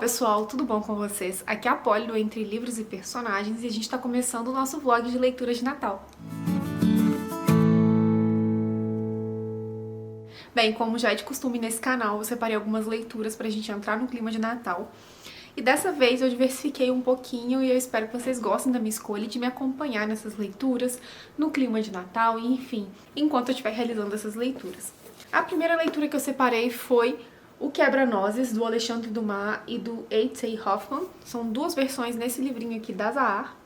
pessoal, tudo bom com vocês? Aqui é a Polly do Entre Livros e Personagens e a gente tá começando o nosso vlog de leitura de Natal. Bem, como já é de costume nesse canal, eu separei algumas leituras pra gente entrar no clima de Natal. E dessa vez eu diversifiquei um pouquinho e eu espero que vocês gostem da minha escolha e de me acompanhar nessas leituras, no clima de Natal e enfim, enquanto eu estiver realizando essas leituras. A primeira leitura que eu separei foi O Quebra-Nozes, do Alexandre Dumas e do A.T. Hoffman. São duas versões nesse livrinho aqui da Zahar.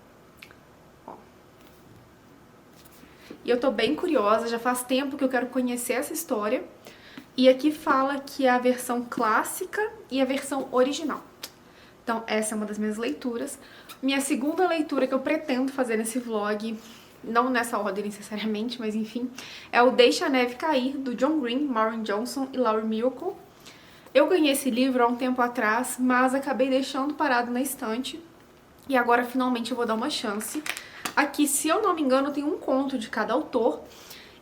E eu tô bem curiosa, já faz tempo que eu quero conhecer essa história. E aqui fala que é a versão clássica e a versão original. Então essa é uma das minhas leituras. Minha segunda leitura que eu pretendo fazer nesse vlog, não nessa ordem necessariamente, mas enfim, é o Deixa a Neve Cair, do John Green, Maureen Johnson e Laurie Miracle. Eu ganhei esse livro há um tempo atrás, mas acabei deixando parado na estante. E agora finalmente eu vou dar uma chance. Aqui, se eu não me engano, tem um conto de cada autor.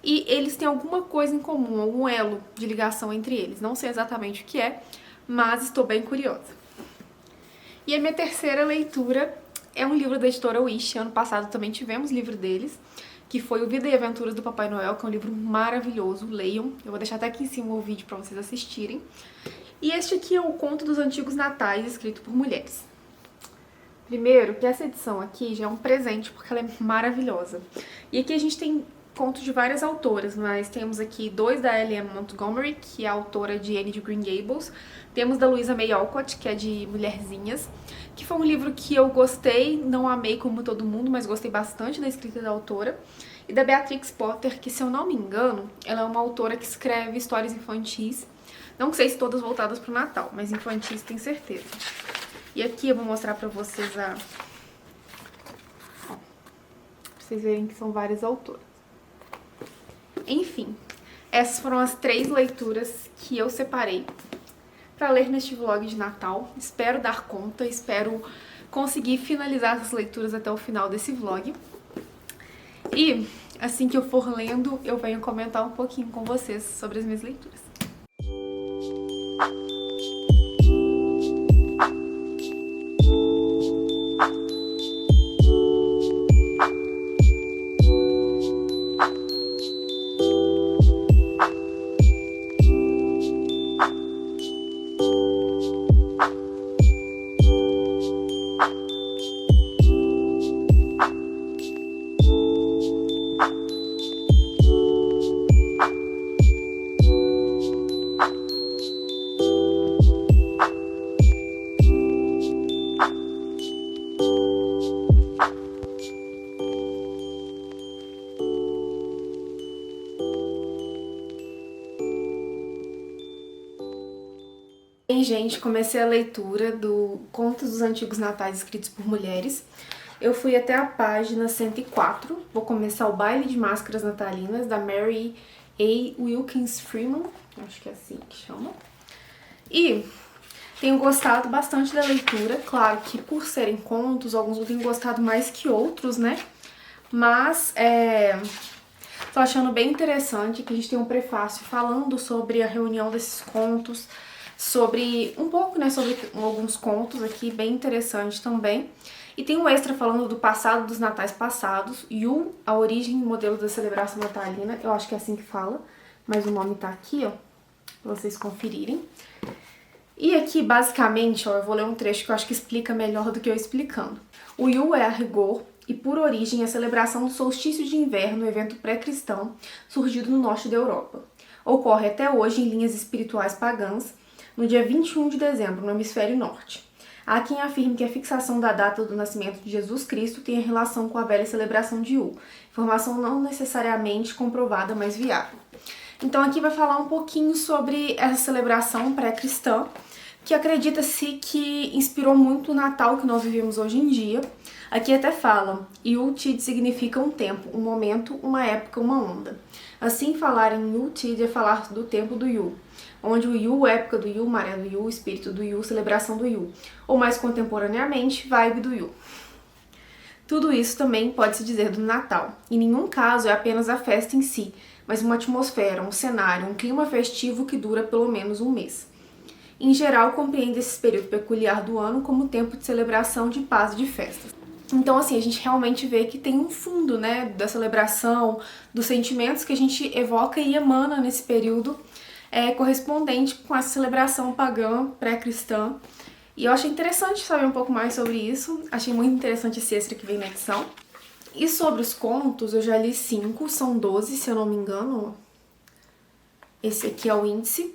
E eles têm alguma coisa em comum, algum elo de ligação entre eles. Não sei exatamente o que é, mas estou bem curiosa. E a minha terceira leitura é um livro da editora Wish. Ano passado também tivemos livro deles, que foi o Vida e Aventuras do Papai Noel, que é um livro maravilhoso, leiam. Eu vou deixar até aqui em cima o vídeo para vocês assistirem. E este aqui é o Conto dos Antigos Natais, escrito por mulheres. Primeiro, que essa edição aqui já é um presente, porque ela é maravilhosa. E aqui a gente tem contos de várias autoras, mas temos aqui dois da L.M. Montgomery, que é a autora de Anne de Green Gables. Temos da Louisa May Alcott, que é de Mulherzinhas, que foi um livro que eu gostei, não amei como todo mundo, mas gostei bastante da escrita da autora. E da Beatrix Potter, que se eu não me engano, ela é uma autora que escreve histórias infantis. Não sei se todas voltadas para o Natal, mas infantis tenho certeza. E aqui eu vou mostrar pra vocês pra vocês verem que são várias autoras. Enfim, essas foram as 3 leituras que eu separei pra ler neste vlog de Natal. Espero dar conta, espero conseguir finalizar essas leituras até o final desse vlog. E assim que eu for lendo, eu venho comentar um pouquinho com vocês sobre as minhas leituras. Bem, gente, comecei a leitura do Contos dos Antigos Natais escritos por mulheres. Eu fui até a página 104, vou começar o Baile de Máscaras Natalinas, da Mary A. Wilkins Freeman, acho que é assim que chama. E tenho gostado bastante da leitura, claro que por serem contos, alguns eu tenho gostado mais que outros, né? Mas tô achando bem interessante que a gente tem um prefácio falando sobre a reunião desses contos, sobre um pouco, né, sobre alguns contos aqui, bem interessante também. E tem um extra falando do passado dos natais passados, Yule, a origem e modelo da celebração natalina, eu acho que é assim que fala, mas o nome tá aqui, ó, pra vocês conferirem. E aqui, basicamente, ó, eu vou ler um trecho que eu acho que explica melhor do que eu explicando. O Yule é, a rigor, e por origem, a celebração do solstício de inverno, evento pré-cristão, surgido no norte da Europa. Ocorre até hoje em linhas espirituais pagãs, no dia 21 de dezembro, no hemisfério norte. Há quem afirme que a fixação da data do nascimento de Jesus Cristo tem relação com a velha celebração de Yule, informação não necessariamente comprovada, mas viável. Então aqui vai falar um pouquinho sobre essa celebração pré-cristã, que acredita-se que inspirou muito o Natal que nós vivemos hoje em dia. Aqui até fala, Yule-tide significa um tempo, um momento, uma época, uma onda. Assim, falar em Yule-tide é falar do tempo do Yule, onde o Yule, época do Yule, maré do Yule, espírito do Yule, celebração do Yule, ou mais contemporaneamente, vibe do Yule. Tudo isso também pode-se dizer do Natal. Em nenhum caso é apenas a festa em si, mas uma atmosfera, um cenário, um clima festivo que dura pelo menos um mês. Em geral, compreende esse período peculiar do ano como tempo de celebração, de paz e de festas. Então, assim, a gente realmente vê que tem um fundo, né, da celebração, dos sentimentos que a gente evoca e emana nesse período correspondente com essa celebração pagã, pré-cristã. E eu achei interessante saber um pouco mais sobre isso, achei muito interessante esse extra que vem na edição. E sobre os contos, eu já li 5, são 12, se eu não me engano. Esse aqui é o índice.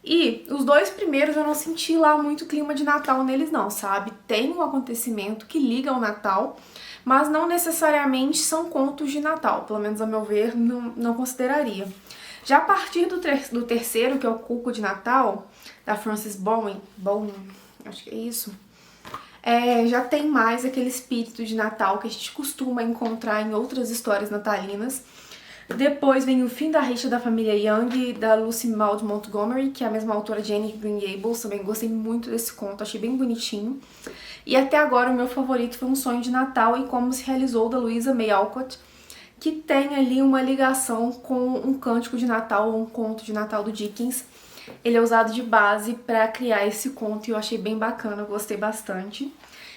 E os 2 primeiros eu não senti lá muito clima de Natal neles não, sabe? Tem um acontecimento que liga ao Natal, mas não necessariamente são contos de Natal, pelo menos a meu ver, não consideraria. Já a partir do terceiro, que é o Cuco de Natal, da Frances Bowman, acho que é isso, já tem mais aquele espírito de Natal que a gente costuma encontrar em outras histórias natalinas. Depois vem O Fim da Rixa da Família Young, da Lucy Maud Montgomery, que é a mesma autora de Anne Green Gables. Também gostei muito desse conto, achei bem bonitinho. E até agora o meu favorito foi Um Sonho de Natal e Como Se Realizou, da Louisa May Alcott, que tem ali uma ligação com um cântico de Natal, ou um conto de Natal do Dickens. Ele é usado de base para criar esse conto e eu achei bem bacana, gostei bastante.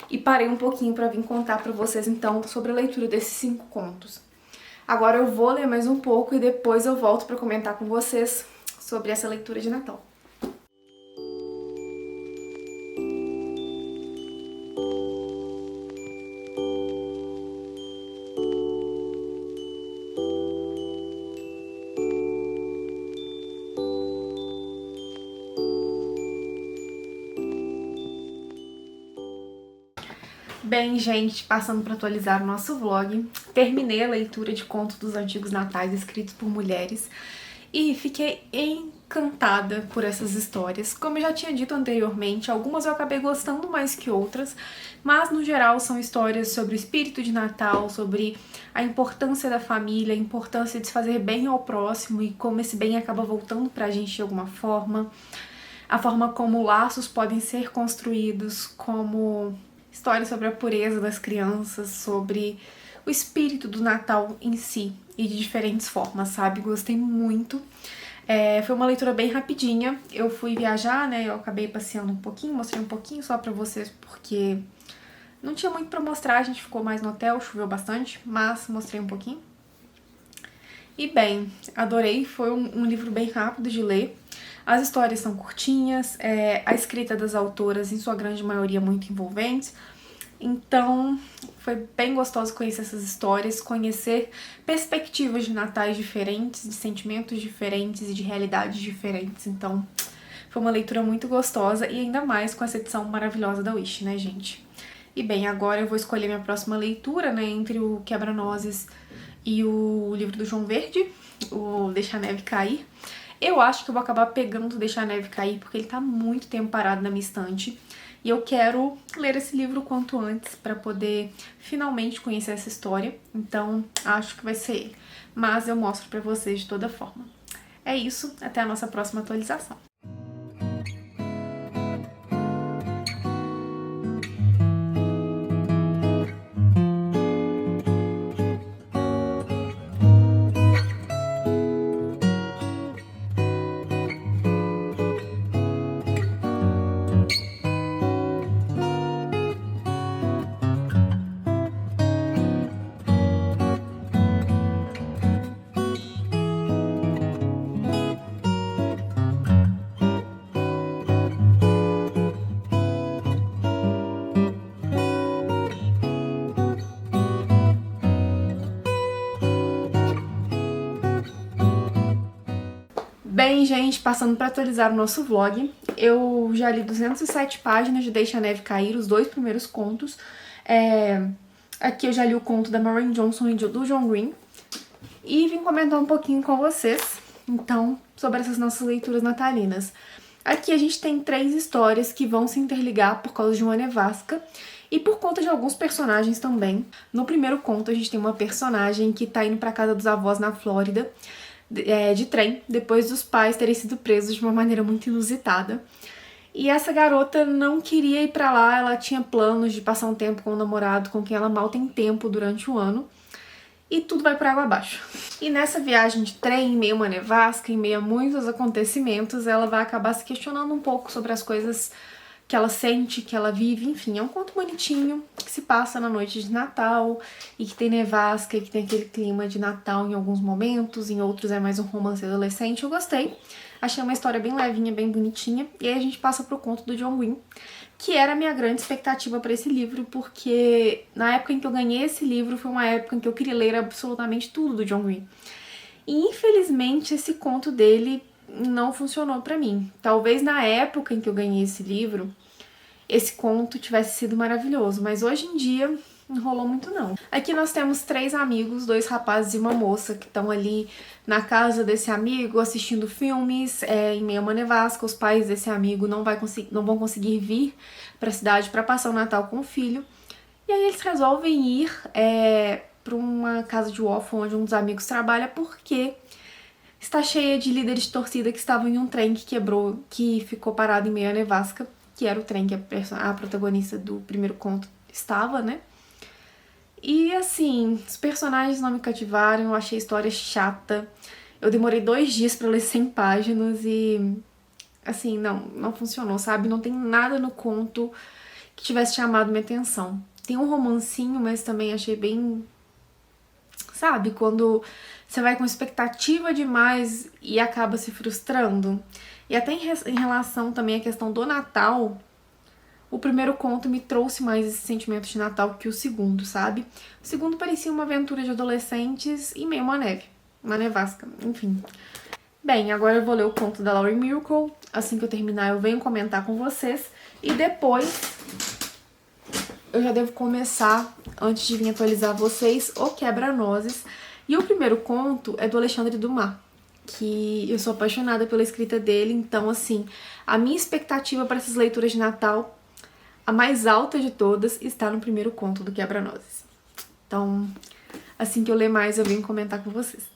E parei um pouquinho para vir contar para vocês então sobre a leitura desses 5 contos. Agora eu vou ler mais um pouco e depois eu volto para comentar com vocês sobre essa leitura de Natal. Bem, gente, passando para atualizar o nosso vlog, terminei a leitura de Contos dos Antigos Natais escritos por mulheres e fiquei encantada por essas histórias. Como eu já tinha dito anteriormente, algumas eu acabei gostando mais que outras, mas no geral são histórias sobre o espírito de Natal, sobre a importância da família, a importância de se fazer bem ao próximo e como esse bem acaba voltando pra gente de alguma forma, a forma como laços podem ser construídos, como histórias sobre a pureza das crianças, sobre o espírito do Natal em si e de diferentes formas, sabe? Gostei muito. Foi uma leitura bem rapidinha. Eu fui viajar, né? Eu acabei passeando um pouquinho, mostrei um pouquinho só pra vocês, porque não tinha muito pra mostrar, a gente ficou mais no hotel, choveu bastante, mas mostrei um pouquinho. E bem, adorei, foi um livro bem rápido de ler. As histórias são curtinhas, a escrita das autoras, em sua grande maioria, muito envolvente. Então, foi bem gostoso conhecer essas histórias, conhecer perspectivas de natais diferentes, de sentimentos diferentes e de realidades diferentes. Então, foi uma leitura muito gostosa e ainda mais com essa edição maravilhosa da Wish, né, gente? E bem, agora eu vou escolher minha próxima leitura, né, entre o Quebra-Nozes e o livro do João Verde, o Deixa a Neve Cair. Eu acho que eu vou acabar pegando Deixa a Neve Cair, porque ele tá muito tempo parado na minha estante. E eu quero ler esse livro o quanto antes, para poder finalmente conhecer essa história. Então, acho que vai ser ele. Mas eu mostro pra vocês de toda forma. É isso, até a nossa próxima atualização. Bem, gente, passando para atualizar o nosso vlog, eu já li 207 páginas de Deixa a Neve Cair, os 2 primeiros contos. Aqui eu já li o conto da Marianne Johnson e do John Green. E vim comentar um pouquinho com vocês, então, sobre essas nossas leituras natalinas. Aqui a gente tem 3 histórias que vão se interligar por causa de uma nevasca e por conta de alguns personagens também. No primeiro conto a gente tem uma personagem que tá indo pra casa dos avós na Flórida, de trem, depois dos pais terem sido presos de uma maneira muito inusitada. E essa garota não queria ir pra lá, ela tinha planos de passar um tempo com o namorado com quem ela mal tem tempo durante o ano. e tudo vai por água abaixo. E nessa viagem de trem, em meio a uma nevasca, em meio a muitos acontecimentos, ela vai acabar se questionando um pouco sobre as coisas que ela sente, que ela vive, enfim, é um conto bonitinho que se passa na noite de Natal e que tem nevasca e que tem aquele clima de Natal em alguns momentos, em outros é mais um romance adolescente. Eu gostei, achei uma história bem levinha, bem bonitinha. E aí a gente passa pro conto do John Green, que era a minha grande expectativa para esse livro, porque na época em que eu ganhei esse livro foi uma época em que eu queria ler absolutamente tudo do John Green. E infelizmente esse conto dele não funcionou pra mim. Talvez na época em que eu ganhei esse livro, esse conto tivesse sido maravilhoso, mas hoje em dia não rolou muito não. Aqui nós temos 3 amigos, 2 rapazes e uma moça que estão ali na casa desse amigo assistindo filmes, em meio a uma nevasca. Os pais desse amigo não vão conseguir vir pra cidade para passar o Natal com o filho. E aí eles resolvem ir para uma casa de waffle onde um dos amigos trabalha, porque está cheia de líderes de torcida que estavam em um trem que quebrou, que ficou parado em meio à nevasca, que era o trem que a protagonista do primeiro conto estava, né? E assim, os personagens não me cativaram, eu achei a história chata. Eu demorei 2 dias pra ler 100 páginas e assim, não funcionou, sabe? Não tem nada no conto que tivesse chamado minha atenção. Tem um romancinho, mas também achei bem... Sabe? Quando você vai com expectativa demais e acaba se frustrando. E até em relação também à questão do Natal, o primeiro conto me trouxe mais esse sentimento de Natal que o segundo, sabe? O segundo parecia uma aventura de adolescentes e meio uma neve, uma nevasca, enfim. Bem, agora eu vou ler o conto da Laurie Miracle. Assim que eu terminar, eu venho comentar com vocês. E depois eu já devo começar, antes de vir atualizar vocês, o Quebra-Nozes. E o primeiro conto é do Alexandre Dumas, que eu sou apaixonada pela escrita dele. Então, assim, a minha expectativa para essas leituras de Natal, a mais alta de todas, está no primeiro conto do Quebra-Nozes. Então, assim que eu ler mais, eu venho comentar com vocês.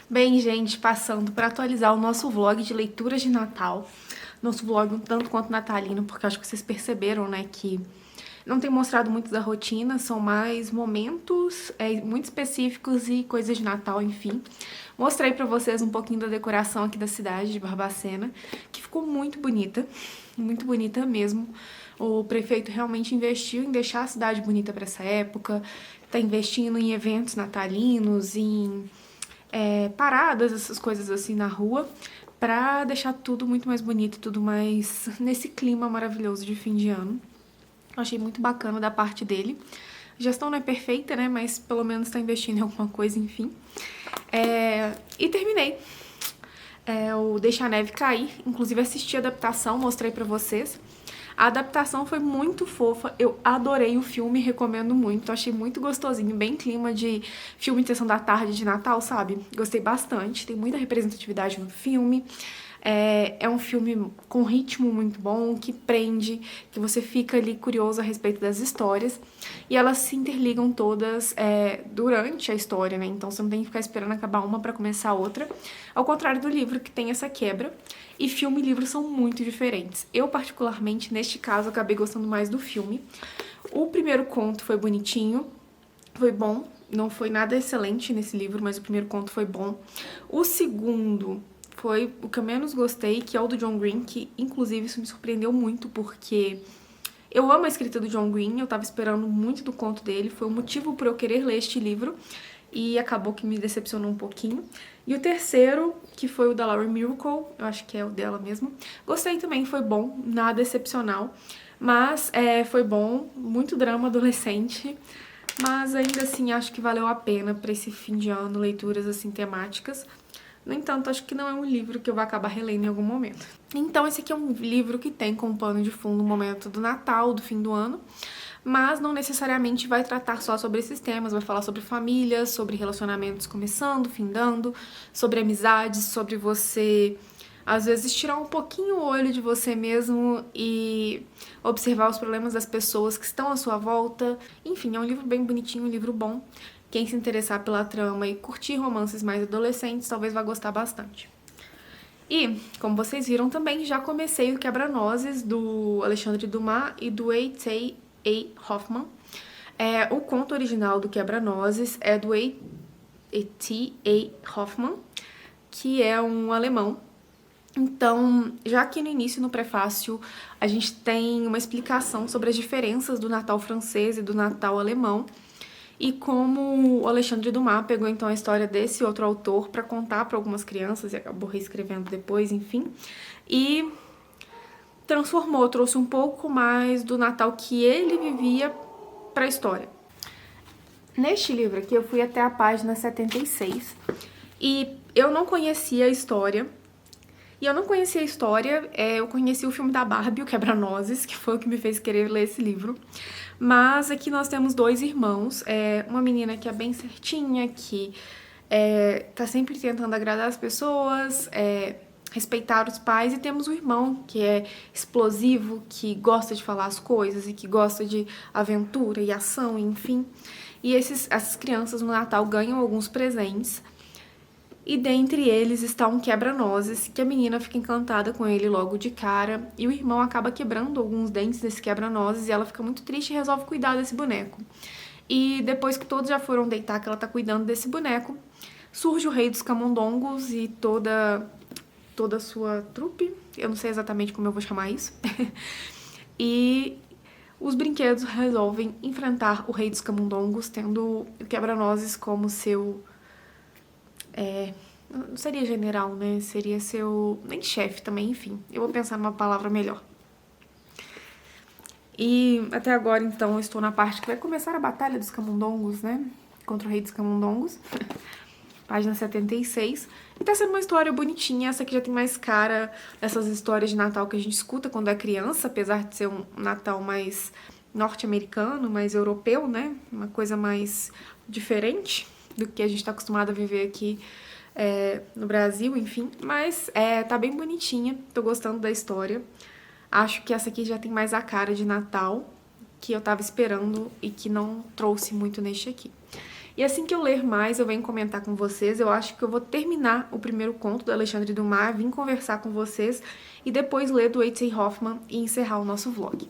Bem, gente, passando para atualizar o nosso vlog de leituras de Natal. Nosso vlog um tanto quanto natalino, porque acho que vocês perceberam, né, que não tem mostrado muito da rotina, são mais momentos muito específicos e coisas de Natal, enfim. Mostrei pra vocês um pouquinho da decoração aqui da cidade de Barbacena, que ficou muito bonita mesmo. O prefeito realmente investiu em deixar a cidade bonita para essa época, tá investindo em eventos natalinos, em paradas, essas coisas assim na rua, pra deixar tudo muito mais bonito, tudo mais nesse clima maravilhoso de fim de ano. Eu achei muito bacana da parte dele. A gestão não é perfeita, né, mas pelo menos tá investindo em alguma coisa, enfim. E terminei. O Deixa a Neve Cair, inclusive assisti a adaptação, mostrei pra vocês. A adaptação foi muito fofa, eu adorei o filme, recomendo muito, achei muito gostosinho, bem clima de filme de sessão da tarde de Natal, sabe? Gostei bastante, tem muita representatividade no filme, É um filme com ritmo muito bom, que prende, que você fica ali curioso a respeito das histórias. E elas se interligam todas durante a história, né? Então você não tem que ficar esperando acabar uma pra começar a outra. Ao contrário do livro, que tem essa quebra. E filme e livro são muito diferentes. Eu, particularmente, neste caso, acabei gostando mais do filme. O primeiro conto foi bonitinho, foi bom. Não foi nada excelente nesse livro, mas o primeiro conto foi bom. O segundo foi o que eu menos gostei, que é o do John Green, que inclusive isso me surpreendeu muito, porque eu amo a escrita do John Green, eu tava esperando muito do conto dele, foi o motivo por eu querer ler este livro, e acabou que me decepcionou um pouquinho. E o terceiro, que foi o da Laurie Miracle, eu acho que é o dela mesmo, gostei também, foi bom, nada excepcional, mas foi bom, muito drama adolescente, mas ainda assim acho que valeu a pena para esse fim de ano, leituras assim temáticas. No entanto, acho que não é um livro que eu vou acabar relendo em algum momento. Então esse aqui é um livro que tem como pano de fundo o momento do Natal, do fim do ano, mas não necessariamente vai tratar só sobre esses temas, vai falar sobre família, sobre relacionamentos começando, findando, sobre amizades, sobre você às vezes tirar um pouquinho o olho de você mesmo e observar os problemas das pessoas que estão à sua volta. Enfim, é um livro bem bonitinho, um livro bom. Quem se interessar pela trama e curtir romances mais adolescentes, talvez vá gostar bastante. E, como vocês viram também, já comecei o Quebra-Nozes do Alexandre Dumas e do A.T.A. Hoffmann. O conto original do Quebra-Nozes é do A.T.A. Hoffmann, que é um alemão. Então, já aqui no início, no prefácio, a gente tem uma explicação sobre as diferenças do Natal francês e do Natal alemão e como o Alexandre Dumas pegou então a história desse outro autor para contar para algumas crianças e acabou reescrevendo depois, enfim, e transformou, trouxe um pouco mais do Natal que ele vivia para a história. Neste livro aqui eu fui até a página 76 e eu não conhecia a história. Eu conheci o filme da Barbie, o Quebra-Nozes, que foi o que me fez querer ler esse livro. Mas aqui nós temos dois irmãos, uma menina que é bem certinha, que tá sempre tentando agradar as pessoas, respeitar os pais, e temos o irmão que é explosivo, que gosta de falar as coisas e que gosta de aventura e ação, enfim. E essas crianças no Natal ganham alguns presentes. E dentre eles está um quebra-nozes, que a menina fica encantada com ele logo de cara, e o irmão acaba quebrando alguns dentes desse quebra-nozes, e ela fica muito triste e resolve cuidar desse boneco. E depois que todos já foram deitar, que ela tá cuidando desse boneco, surge o rei dos camundongos e toda a sua trupe, eu não sei exatamente como eu vou chamar isso, e os brinquedos resolvem enfrentar o rei dos camundongos, tendo o quebra-nozes como seu... não seria general, né? Seria seu... nem chefe também, enfim. Eu vou pensar numa palavra melhor. E até agora, então, eu estou na parte que vai começar a Batalha dos Camundongos, né? Contra o Rei dos Camundongos. Página 76. E tá sendo uma história bonitinha. Essa aqui já tem mais cara dessas histórias de Natal que a gente escuta quando é criança, apesar de ser um Natal mais norte-americano, mais europeu, né? Uma coisa mais diferente do que a gente tá acostumado a viver aqui no Brasil, enfim. Mas tá bem bonitinha, tô gostando da história. Acho que essa aqui já tem mais a cara de Natal que eu tava esperando e que não trouxe muito neste aqui. E assim que eu ler mais, eu venho comentar com vocês. Eu acho que eu vou terminar o primeiro conto do Alexandre Dumas, vim conversar com vocês e depois ler do A.T. Hoffmann e encerrar o nosso vlog.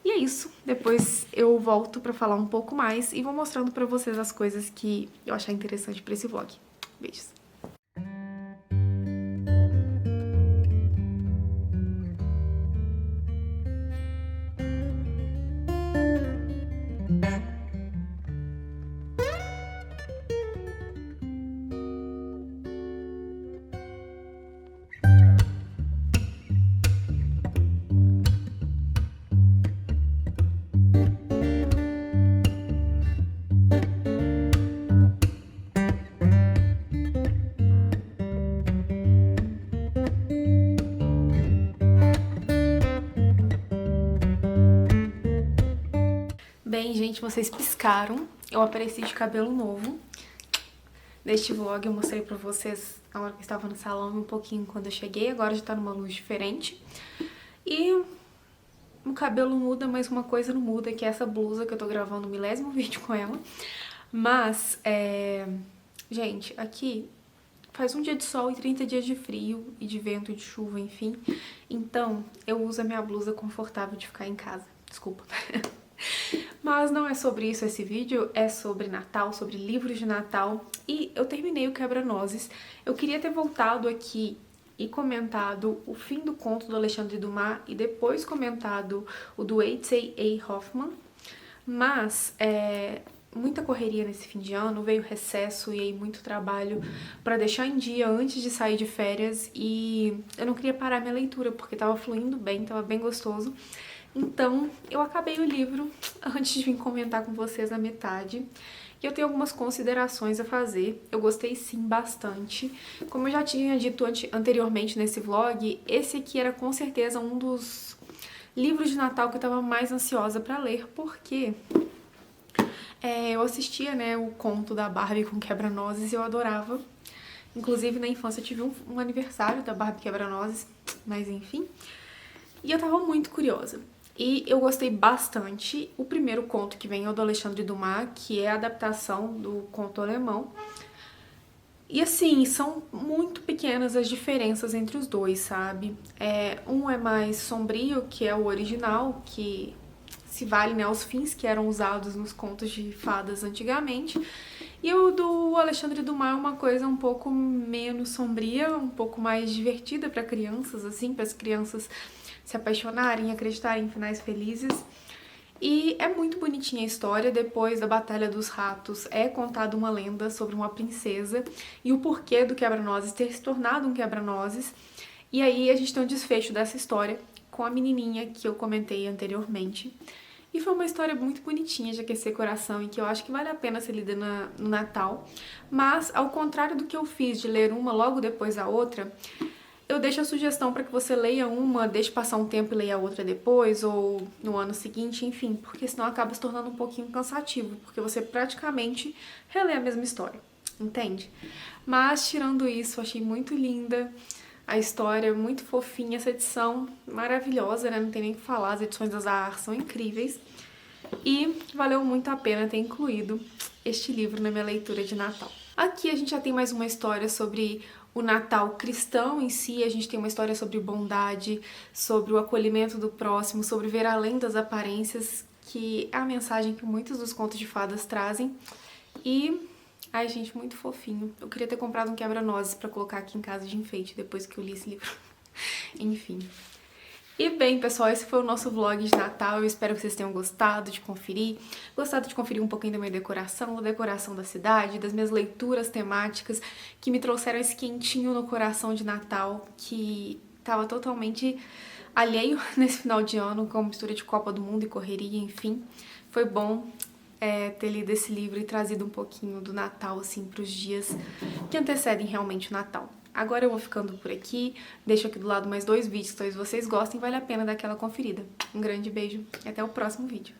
E é isso, depois eu volto pra falar um pouco mais e vou mostrando pra vocês as coisas que eu achar interessante pra esse vlog. Beijos! Bem, gente, vocês piscaram. Eu apareci de cabelo novo. Neste vlog eu mostrei pra vocês na hora que eu estava no salão e um pouquinho quando eu cheguei. Agora já tá numa luz diferente. E o cabelo muda, mas uma coisa não muda, que é essa blusa que eu tô gravando o 1000º vídeo com ela. Mas, gente, aqui faz um dia de sol e 30 dias de frio e de vento e de chuva, enfim. Então, eu uso a minha blusa confortável de ficar em casa. Desculpa. Mas não é sobre isso esse vídeo, é sobre Natal, sobre livros de Natal. E eu terminei o Quebra-Nozes. Eu queria ter voltado aqui e comentado o fim do conto do Alexandre Dumas e depois comentado o do H.A. Hoffmann. Mas, muita correria nesse fim de ano, veio recesso e aí muito trabalho pra deixar em dia antes de sair de férias e eu não queria parar minha leitura porque tava fluindo bem, tava bem gostoso. Então, eu acabei o livro antes de vir comentar com vocês na metade. E eu tenho algumas considerações a fazer. Eu gostei sim bastante. Como eu já tinha dito anteriormente nesse vlog, esse aqui era com certeza um dos livros de Natal que eu tava mais ansiosa pra ler, porque eu assistia, né, o conto da Barbie com Quebra-Nozes e eu adorava. Inclusive, na infância eu tive um aniversário da Barbie Quebra-Nozes, mas enfim. E eu tava muito curiosa. E eu gostei bastante. O primeiro conto que vem é o do Alexandre Dumas, que é a adaptação do conto alemão. E assim, são muito pequenas as diferenças entre os dois, sabe? Um é mais sombrio, que é o original, que se vale, né, aos fins que eram usados nos contos de fadas antigamente. E o do Alexandre Dumas é uma coisa um pouco menos sombria, um pouco mais divertida para crianças, assim, para as crianças se apaixonarem, acreditarem em finais felizes. E é muito bonitinha a história. Depois da Batalha dos Ratos é contada uma lenda sobre uma princesa e o porquê do Quebra-Nozes ter se tornado um Quebra-Nozes. E aí a gente tem um desfecho dessa história com a menininha que eu comentei anteriormente. E foi uma história muito bonitinha de aquecer coração e que eu acho que vale a pena ser lida no Natal. Mas, ao contrário do que eu fiz de ler uma logo depois da outra, eu deixo a sugestão para que você leia uma, deixe passar um tempo e leia a outra depois, ou no ano seguinte, enfim, porque senão acaba se tornando um pouquinho cansativo, porque você praticamente relê a mesma história, entende? Mas, tirando isso, achei muito linda a história, muito fofinha, essa edição maravilhosa, né? Não tem nem o que falar, as edições da Zahar são incríveis. E valeu muito a pena ter incluído este livro na minha leitura de Natal. Aqui a gente já tem mais uma história sobre o Natal cristão em si, a gente tem uma história sobre bondade, sobre o acolhimento do próximo, sobre ver além das aparências, que é a mensagem que muitos dos contos de fadas trazem. E, ai gente, muito fofinho. Eu queria ter comprado um quebra-nozes pra colocar aqui em casa de enfeite depois que eu li esse livro. Enfim. E bem, pessoal, esse foi o nosso vlog de Natal. Eu espero que vocês tenham gostado de conferir um pouquinho da minha decoração, da decoração da cidade, das minhas leituras temáticas, que me trouxeram esse quentinho no coração de Natal, que tava totalmente alheio nesse final de ano, com a mistura de Copa do Mundo e correria, enfim. Foi bom ter lido esse livro e trazido um pouquinho do Natal, assim, pros dias que antecedem realmente o Natal. Agora eu vou ficando por aqui, deixo aqui do lado mais 2 vídeos, talvez vocês gostem, vale a pena dar aquela conferida. Um grande beijo e até o próximo vídeo.